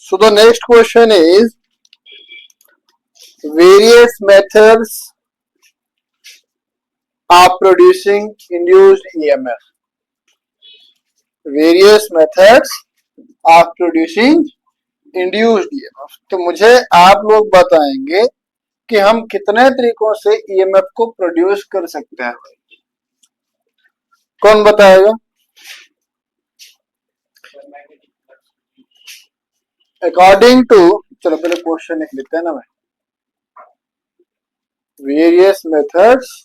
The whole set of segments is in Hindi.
So the next question is various methods of producing induced EMF. Various methods of producing induced EMF. तो मुझे आप लोग बताएंगे कि हम कितने तरीकों से EMF को प्रोड्यूस कर सकते हैं. कौन बताएगा? अकॉर्डिंग टू, चलो पहले क्वेश्चन लिख लेते हैं ना भाई. Various methods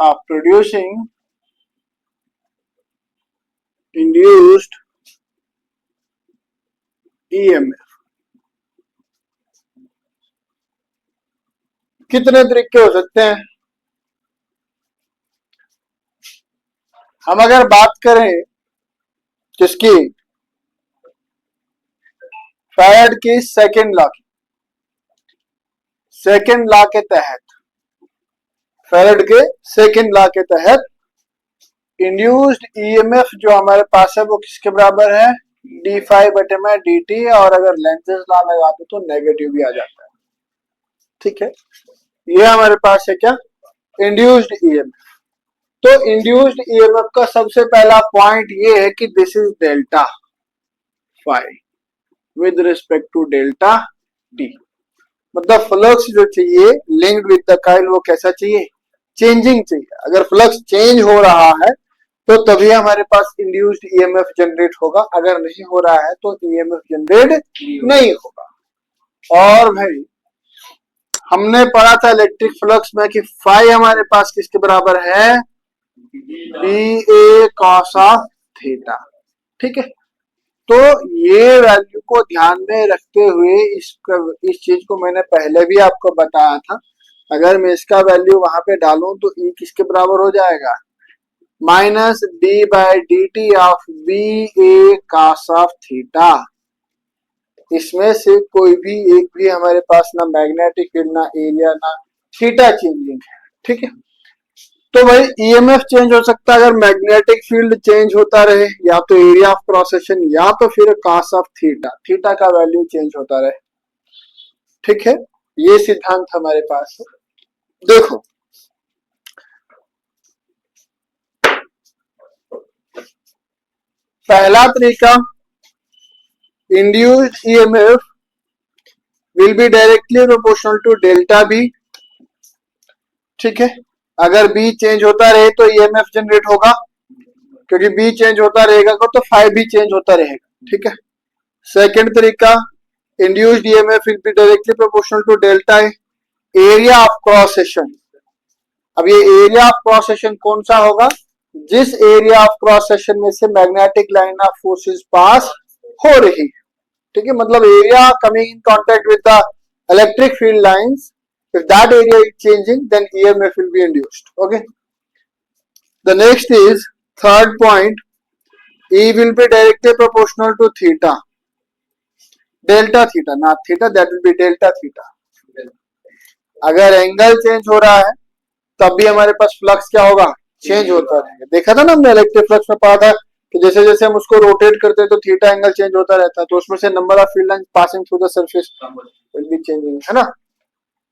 of producing induced EMF. कितने तरीके हो सकते हैं? हम अगर बात करें किसकी, फैराडे की सेकंड लॉ की, सेकंड लॉ के तहत, फैराडे के सेकंड लॉ के तहत इंड्यूस्ड ईएमएफ जो हमारे पास है वो किसके बराबर है? डी फाई बटे में डी टी, और अगर लेंजेस लॉ लगा दो तो नेगेटिव भी आ जाता है. ठीक है, ये हमारे पास है क्या? Induced EMF. तो इंड्यूस्ड ईएमएफ का सबसे पहला पॉइंट ये है कि this is delta phi with respect to delta T. मतलब फ्लक्स जो चाहिए लिंक्ड विद द कॉइल वो कैसा चाहिए? चेंजिंग चाहिए. अगर फ्लक्स चेंज हो रहा है तो तभी हमारे पास इंड्यूस्ड ईएमएफ जनरेट होगा, अगर नहीं हो रहा है तो ईएमएफ जनरेट नहीं होगा. और भाई हमने पढ़ा था इलेक्ट्रिक फ्लक्स में कि फाई हमारे पास किसके बराबर है? B A cos of theta. ठीक है, तो ये वैल्यू को ध्यान में रखते हुए इस चीज को मैंने पहले भी आपको बताया था. अगर मैं इसका वैल्यू वहां पे डालूं तो ई किसके बराबर हो जाएगा? Minus d by d t of B A cos of theta. इसमें से कोई भी एक भी हमारे पास ना मैग्नेटिक फील्ड, ना एरिया, ना थीटा चेंजिंग है. ठीक है, तो भाई ईएमएफ चेंज हो सकता है अगर मैग्नेटिक फील्ड चेंज होता रहे, या तो एरिया ऑफ क्रॉस सेक्शन, या तो फिर कॉस ऑफ थीटा, थीटा का वैल्यू चेंज होता रहे. ठीक है, ये सिद्धांत हमारे पास है. देखो पहला तरीका, induced EMF will be directly proportional to delta B. ठीक है, अगर बी चेंज होता रहे तो ईएमएफ जनरेट होगा, क्योंकि बी चेंज होता रहेगा तो फाई भी चेंज होता रहेगा. ठीक है. सेकंड तरीका, induced EMF will be directly proportional to delta area of cross section. अब ये एरिया ऑफ क्रॉस सेक्शन कौन सा होगा? जिस एरिया ऑफ क्रॉस सेक्शन में से मैग्नेटिक लाइन ऑफ फोर्सेस पास हो रही है. ठीक है, मतलब area coming in contact with the electric field lines, if that area is changing then EMF will be induced. Okay, the next is third point, E will be directly proportional to theta, delta theta, not theta, that will be delta theta. अगर एंगल चेंज हो रहा है तब भी हमारे पास फ्लक्स क्या होगा? चेंज होता रहेगा. देखा था ना हमने इलेक्ट्रिक फ्लक्स में पढ़ा था कि जैसे जैसे हम उसको रोटेट करते हैं तो थीटा एंगल चेंज होता रहता है, तो उसमें से number of field lines passing through the surface will be changing, है ना.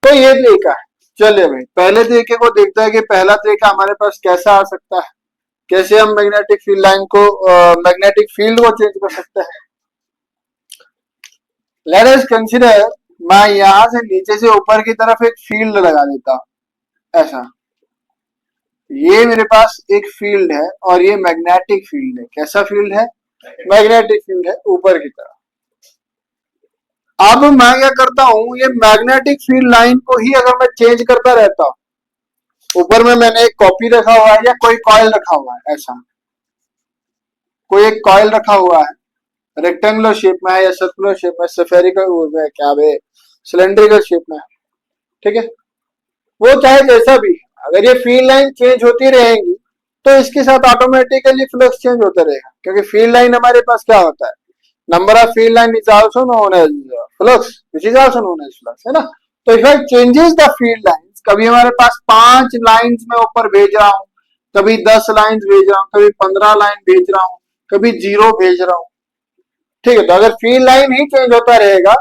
तो ये तरीका है. चलिए भाई पहले तरीके को देखते हैं कि पहला तरीका हमारे पास कैसा आ सकता है, कैसे हम मैग्नेटिक फील्ड लाइन को मैग्नेटिक फील्ड को चेंज कर सकते हैं. लेट अस कंसीडर, मैं यहां से नीचे से ऊपर की तरफ एक फील्ड लगा देता हूं ऐसा. ये मेरे पास एक फील्ड है और ये मैग्नेटिक फील्ड है. कैसा फील्ड है? मैग्नेटिक फील्ड है ऊपर की तरफ. अब मैं क्या करता हूं, ये मैग्नेटिक फील्ड लाइन को ही अगर मैं चेंज करता रहता हूं, ऊपर में मैंने एक कॉपी रखा हुआ है या कोई कॉइल रखा हुआ है, ऐसा कोई एक कॉइल रखा हुआ है, रेक्टेंगुलर शेप में है या सर्कुलर शेप में, स्फेरिकल क्या है, सिलेंड्रिकल शेप में है. ठीक है, वो चाहे जैसा भी, अगर ये फील्ड लाइन चेंज होती रहेंगी तो इसके साथ ऑटोमेटिकली फ्लक्स चेंज होता रहेगा, क्योंकि फील्ड लाइन हमारे पास क्या होता है? number of field line is also known as flux, which is also known as flux, है ना। तो if I changes the field lines, कभी हमारे पास 5 लाइंस में ऊपर भेज रहा हूं, कभी 10 लाइंस भेज रहा हूं, कभी 15 लाइन भेज रहा हूं, कभी 0 भेज रहा हूं, ठीक है। तो अगर फील्ड लाइन ही चेंज होता रहेगा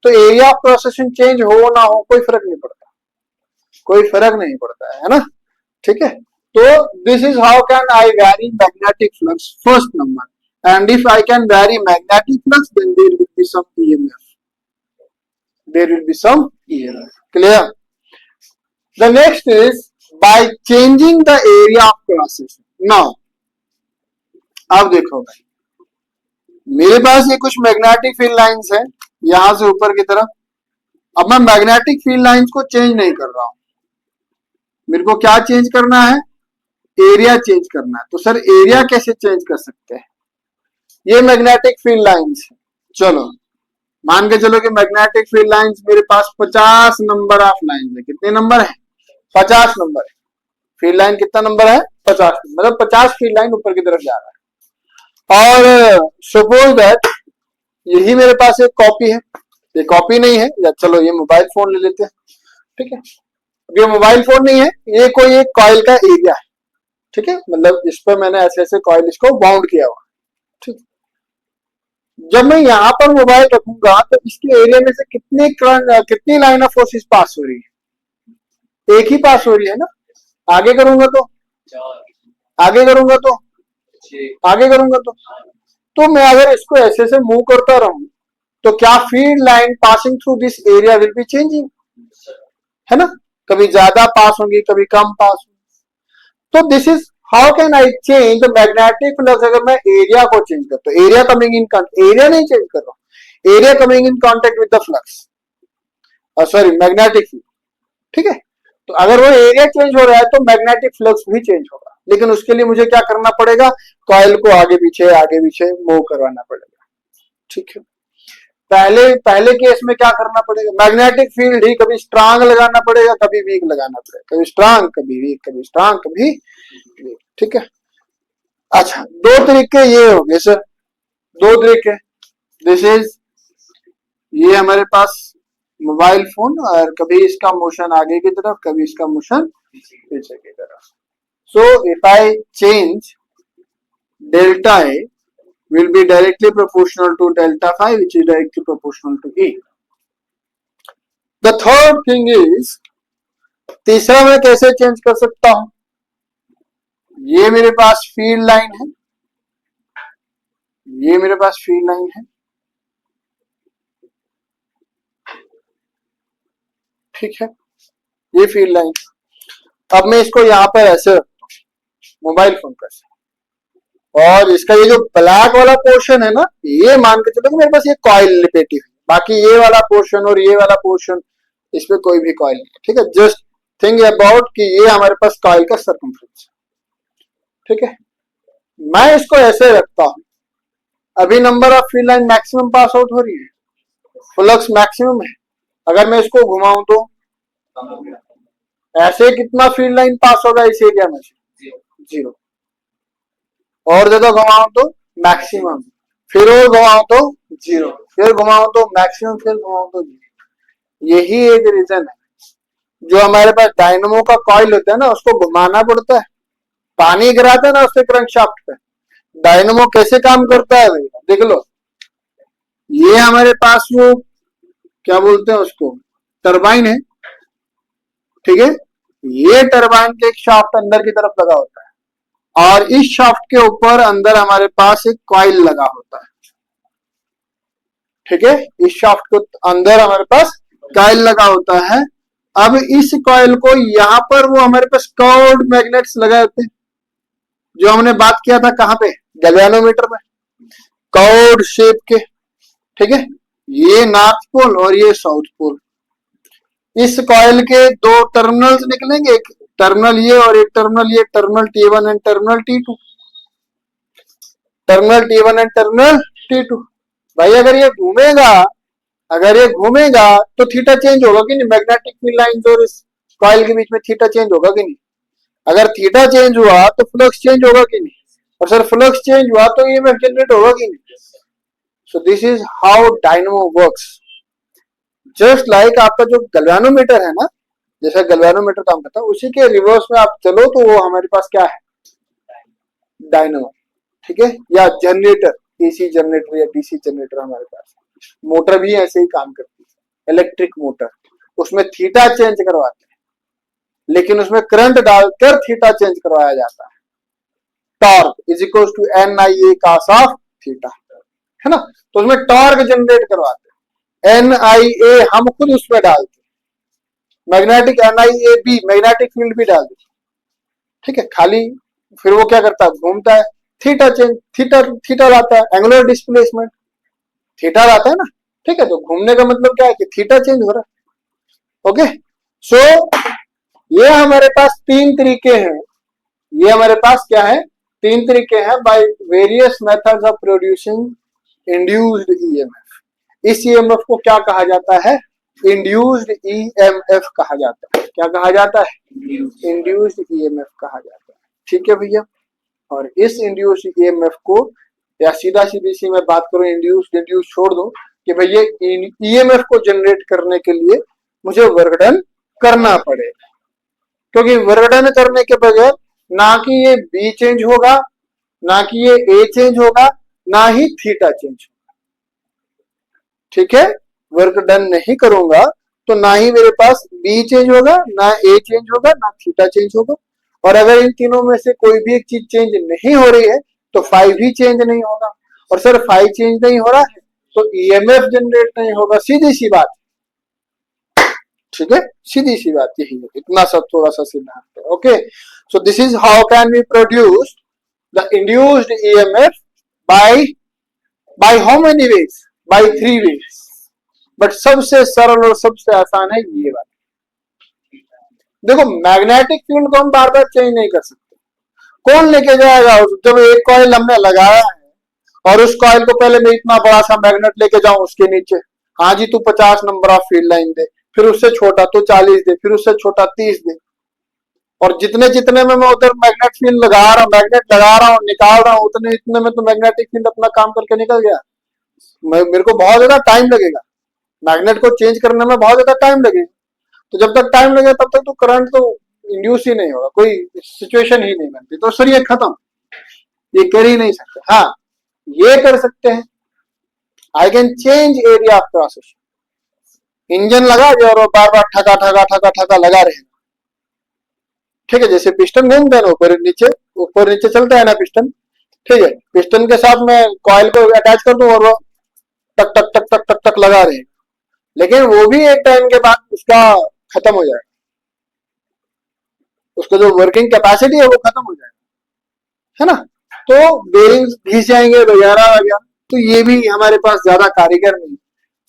तो एरिया ऑफ प्रोसेसिंग चेंज हो ना हो कोई फर्क नहीं पड़ता, कोई फर्क नहीं पड़ता है ना, ठीक है। तो this is how can I vary magnetic flux, first number. And if I can vary magnetic flux then there will be some EMF, there will be some EMF, clear. The next is by changing the area of processing. Now अब देखो भाई, मेरे पास ये कुछ मैग्नेटिक फील्ड लाइंस है यहां से ऊपर की तरफ। अब मैं मैग्नेटिक फील्ड लाइंस को चेंज नहीं कर रहा हूं, मेरे को क्या चेंज करना है, एरिया चेंज करना है। तो सर एरिया कैसे चेंज कर सकते हैं, ये मैग्नेटिक फील्ड लाइंस है। चलो मान के चलो कि मैग्नेटिक फील्ड लाइंस मेरे पास 50 नंबर ऑफ लाइन है। कितने नंबर है, 50 नंबर है। फील्ड लाइन कितना नंबर है, 50, मतलब 50 फील्ड लाइन ऊपर की तरफ जा रहा है। और सपोज दैट यही मेरे पास एक कॉपी है, ये कॉपी नहीं है, या चलो ये मोबाइल फोन ले लेते हैं, ठीक है। अब ये मोबाइल फोन नहीं है, ये कोई एक कॉइल का एरिया है, ठीक है। मतलब इस पर मैंने ऐसे ऐसे कॉइल इसको बाउंड किया हुआ, ठीक। जब मैं यहाँ पर मोबाइल रखूंगा तो इसके एरिया में से कितनी लाइन ऑफ फोर्सेस पास हो रही है, एक ही पास हो रही है ना। आगे करूंगा तो आगे करूंगा तो आगे करूंगा तो मैं अगर इसको ऐसे से मूव करता रहूं तो क्या field line passing through this area will be changing, है ना। कभी ज्यादा पास होंगी, कभी कम पास होंगी। तो this is how can I change the magnetic flux. अगर मैं एरिया को चेंज करता हूं, एरिया कमिंग इन, एरिया नहीं चेंज कर रहा हूं, area coming in contact with the flux, sorry magnetic field, ठीक है। तो अगर वो एरिया चेंज हो रहा है तो मैग्नेटिक फ्लक्स भी चेंज होगा, लेकिन उसके लिए मुझे क्या करना पड़ेगा, कॉइल को आगे पीछे मूव करवाना पड़ेगा, ठीक है। पहले केस में क्या करना पड़ेगा, मैग्नेटिक फील्ड ही कभी स्ट्रांग लगाना पड़ेगा, कभी वीक लगाना पड़ेगा, कभी स्ट्रांग कभी वीक, कभी स्ट्रांग कभी वीक, ठीक है। अच्छा, दो तरीके ये हो गए सर, दो तरीके। दिस इज, ये हमारे पास मोबाइल फोन, और कभी इसका मोशन आगे की तरफ, कभी इसका मोशन पीछे की तरफ। So if I change delta A will be directly proportional to delta phi, which is directly proportional to E. The third thing is, तीसरा मैं कैसे चेंज कर सकता हूं, ये मेरे पास फील्ड लाइन है, ये मेरे पास फील्ड लाइन है, ठीक है, ये फील्ड लाइन। अब मैं इसको यहां पर ऐसे रखता हूं, मोबाइल फोन पर, और इसका ये जो ब्लैक वाला पोर्शन है ना, ये मान के चलो कि मेरे पास ये कॉइल लिपेटी है, बाकी ये वाला पोर्शन और ये वाला पोर्शन, इसमें कोई भी कॉइल नहीं है, ठीक है। जस्ट थिंक अबाउट कि ये हमारे पास कॉइल का सर्कमफ्रेंस है, ठीक है। मैं इसको ऐसे रखता हूं, अभी number of field line maximum pass out हो रही है, फ्लक्स मैक्सिमम है। अगर मैं इसको घुमाऊं तो ऐसे कितना फील्ड लाइन पास होगा इस एरिया में, 0। और ज्यादा घुमाओ तो मैक्सिमम, फिर और घुमाओ तो 0, फिर घुमाओ तो मैक्सिमम, फिर घुमाओ तो 0। यही एक रीजन है जो हमारे पास डायनमो का कॉइल होता है ना, उसको घुमाना पड़ता है, पानी गिराते हैं ना उसके क्रैंकशाफ्ट पे। डायनमो कैसे काम करता है भाई, देख लो, ये हमारे पास वो क्या बोलते हैं उसको, टरबाइन है, ठीक है। ये टरबाइन के एक शाफ्ट अंदर की तरफ लगा होता है, और इस शाफ्ट के ऊपर अंदर हमारे पास एक कॉइल लगा होता है, ठीक है। इस शाफ्ट के अंदर हमारे पास कॉइल लगा होता है। अब इस कॉइल को यहां पर वो हमारे पास कर्व्ड मैग्नेट्स लगाए होते हैं, जो हमने बात किया था कहां पे, गैल्वेनोमीटर में, कर्व्ड शेप के, ठीक है। ये नॉर्थ पोल और ये साउथ पोल। इस कॉइल के दो टर्मिनल्स निकलेंगे, एक टर्मिनल ये और एक टर्मिनल ये, terminal T1 and terminal T2, terminal T1 and terminal T2। भाई अगर ये घूमेगा तो थीटा चेंज होगा कि नहीं, मैग्नेटिक फील्ड लाइंस और इस कॉइल के बीच में थीटा चेंज होगा कि नहीं। अगर थीटा चेंज हुआ तो फ्लक्स चेंज होगा कि नहीं, और सर फ्लक्स चेंज हुआ तो ईएमएफ जनरेट होगा कि नहीं। सो this is how dynamo works. Just like आपका जो गैल्वेनोमीटर है ना, जैसा गैल्वेनोमीटर काम करता है उसी के रिवर्स में आप चलो तो वो हमारे पास क्या है, डायनमो। ठीक है, या जनरेटर, एसी जनरेटर या डीसी जनरेटर हमारे पास। मोटर भी ऐसे ही काम करती है, इलेक्ट्रिक मोटर, उसमें थीटा चेंज करवाते हैं, लेकिन उसमें करंट डालकर थीटा चेंज करवाया जाता है। Torque is equal to NIA cos of theta, है ना। तो उसमें टॉर्क जनरेट करवाते हैं, NIA हम खुद उसमें डालते हैं, मैग्नेटिक NIAB मैग्नेटिक फील्ड भी डाल देते, ठीक है। खाली फिर वो क्या करता है, घूमता है, थीटा चेंज, थीटा लाता है, एंगुलर डिस्प्लेसमेंट थीटा लाता है ना, ठीक है। तो घूमने का मतलब क्या है कि थीटा चेंज हो रहा है। ओके, सो ये हमारे पास तीन तरीके हैं, ये हमारे पास क्या है, तीन तरीके हैं by various methods of producing induced EMF. इस ईएमएफ को क्या कहा जाता है, इंड्यूस्ड ईएमएफ कहा जाता है। क्या कहा जाता है, इंड्यूस्ड ईएमएफ कहा जाता है। ठीक है भैया, और इस इंड्यूस्ड ईएमएफ को, या सीधा सीधी सी मैं बात करूं, इंड्यूस्ड छोड़ दूं कि भैया ईएमएफ को जनरेट करने के लिए मुझे वर्क डन करना पड़ेगा, क्योंकि वर्क डन करने के बगैर ना कि ये बी चेंज होगा, ना कि ये ए चेंज होगा, ना ही थीटा चेंज होगा। ठीक है, वर्क डन नहीं करूंगा तो ना ही मेरे पास बी चेंज होगा, ना ए चेंज होगा, ना थीटा चेंज होगा। और अगर इन तीनों में से कोई भी एक चीज चेंज नहीं हो रही है तो फाई भी चेंज नहीं होगा, और सर फाई चेंज नहीं हो रहा है तो ईएमएफ जनरेट नहीं होगा, सीधी सी बात। ठीक है, सीधी सी बात यही है, इतना सब थोड़ा सा सिद्धांत है। Okay, so this is how can we produce the induced EMF by how many ways, by 3 ways. But सबसे सरल और सबसे आसान है ये बात। देखो, मैग्नेटिक फील्ड को हम बार बार चेंज नहीं कर सकते, कौन लेके जाएगा। जब एक कॉइल हमने लगाया है और उस कॉइल को पहले मैं इतना बड़ा सा मैग्नेट लेके जाऊं उसके नीचे, हाँ जी तू 50 नंबर ऑफ फील्ड लाइन दे, फिर उससे छोटा तो 40 दे, फिर उससे छोटा 30 दे, और जितने जितने में मैं उधर मैग्नेट फील्ड लगा रहा हूँ, मैग्नेट लगा रहा हूँ, निकाल रहा हूँ, उतने इतने में तो मैग्नेटिक फील्ड अपना काम करके निकल गया। मेरे को बहुत ज्यादा टाइम लगेगा, मैग्नेट को चेंज करने में बहुत ज्यादा टाइम लगेगा। तो जब तक टाइम लगेगा तब तक तो करंट तो इंड्यूस ही नहीं होगा, कोई सिचुएशन ही नहीं बनती, तो सर ये खत्म, ये कर ही नहीं सकते। हाँ, ये कर सकते हैं, I can change area of cross section. Engine लगा दिया और बार बार ठका ठका ठका ठका लगा रहे हैं, ठीक है। जैसे पिस्टन घूमते हैं ना, ऊपर नीचे चलता है ना पिस्टन, ठीक है। पिस्टन के साथ मैं कॉइल को अटैच कर दूं और वो टक टक टक टक टक टक लगा रहे हैं, लेकिन वो भी एक टाइम के बाद उसका खत्म हो जाएगा, उसका जो वर्किंग कैपेसिटी है वो खत्म हो जाएगा, है ना। तो बेरिंग्स घिस जाएंगे वगैरह वगैरह। तो ये भी हमारे पास ज्यादा कारीगर नहीं,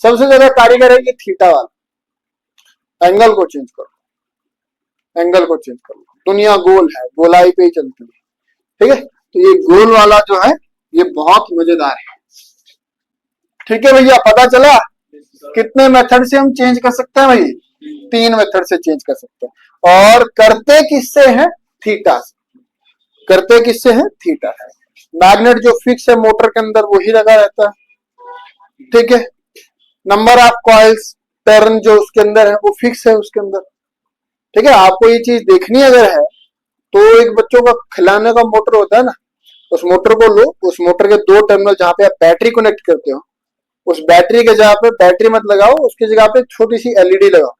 सबसे ज्यादा कारीगर है ये थीटा वाला। एंगल को चेंज करो, एंगल को चेंज करो, दुनिया गोल है, गोलाई पे ही चलती है, ठीक है। तो ये गोल वाला जो है ये बहुत मजेदार है। ठीक है भैया, पता चला कितने मेथड से हम चेंज कर सकते हैं भाई, 3 मेथड से चेंज कर सकते हैं। और करते किससे हैं, थीटा से, करते किससे हैं, थीटा है। मैग्नेट जो फिक्स है मोटर के अंदर वही लगा रहता है, ठीक है। नंबर ऑफ कॉइल्स टर्न जो उसके अंदर है वो फिक्स है उसके अंदर, ठीक है। आपको ये चीज देखनी अगर है तो एक बच्चों का खिलाने का मोटर होता है ना, उस मोटर को लो, उस मोटर के 2 टर्मिनल जहां पे आप बैटरी कनेक्ट करते हो, उस बैटरी के जगह पे बैटरी मत लगाओ, उसकी जगह पे छोटी सी एलईडी लगाओ,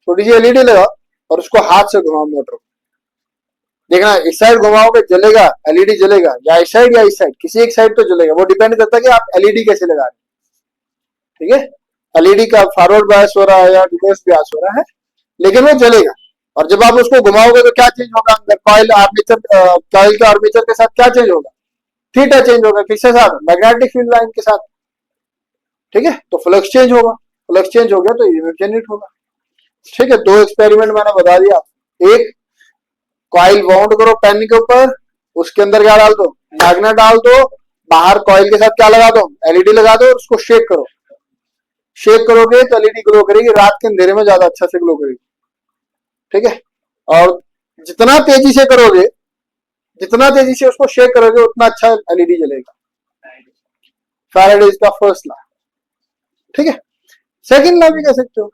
छोटी सी एलईडी लगाओ और उसको हाथ से घुमाओ मोटर को। देखना इस साइड घुमाओगे जलेगा, एलईडी जलेगा, या इस साइड या इस साइड, किसी एक साइड तो जलेगा। वो डिपेंड करता है कि आप एलईडी कैसे लगा रहे हैं, ठीक है। एलईडी का फॉरवर्ड बायस हो रहा है या रिवर्स बायस हो रहा है, लेकिन वो जलेगा। और जब आप उसको घुमाओगे तो क्या चेंज होगा अंदर, कॉइल आर्मेचर, कॉइल के आर्मेचर के साथ क्या चेंज होगा, थीटा चेंज होगा। किसके साथ, मैग्नेटिक फील्ड लाइन के साथ, ठीक है। तो फ्लक्स चेंज होगा, फ्लक्स चेंज हो गया तो ईएमएफ जनरेट होगा, ठीक है। 2 एक्सपेरिमेंट मैंने बता दिया। एक, कॉइल वाउंड करो पेन के ऊपर, उसके अंदर क्या डाल दो, मैग्नेट डाल दो, बाहर कॉइल के साथ क्या लगा दो, एलईडी लगा दो, और उसको शेक करो। शेक करोगे तो एलईडी ग्लो करेगी, रात के अंधेरे में ज्यादा अच्छा से ग्लो करेगी, ठीक है। और जितना तेजी से करोगे, जितना तेजी से उसको शेक करोगे उतना अच्छा एलईडी जलेगा। फैराडेज का फर्स्ट लॉ, ठीक है। सेकंड लॉ भी कह सकते हो,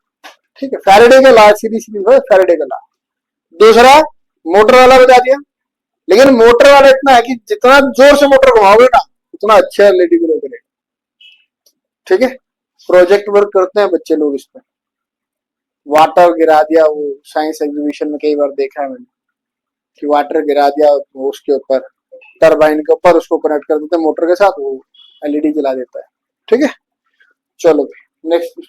ठीक है, फैराडे का लॉ, सीधी सीधी फैराडे का लॉ। दूसरा मोटर वाला बता दिया, लेकिन मोटर वाला इतना है कि जितना जोर से मोटर घुमाओगे ना उतना अच्छा एलईडी ग्लो करेगा, ठीक है। प्रोजेक्ट वर्क करते हैं बच्चे लोग इस पर, वाटर गिरा दिया, वो साइंस एग्जीबिशन में कई बार देखा है मैंने कि वाटर गिरा दिया उसके ऊपर, टरबाइन के ऊपर, उसको कनेक्ट कर देते हैं मोटर के साथ, वो एलईडी जला देता है, ठीक है। चलो नेक्स्ट,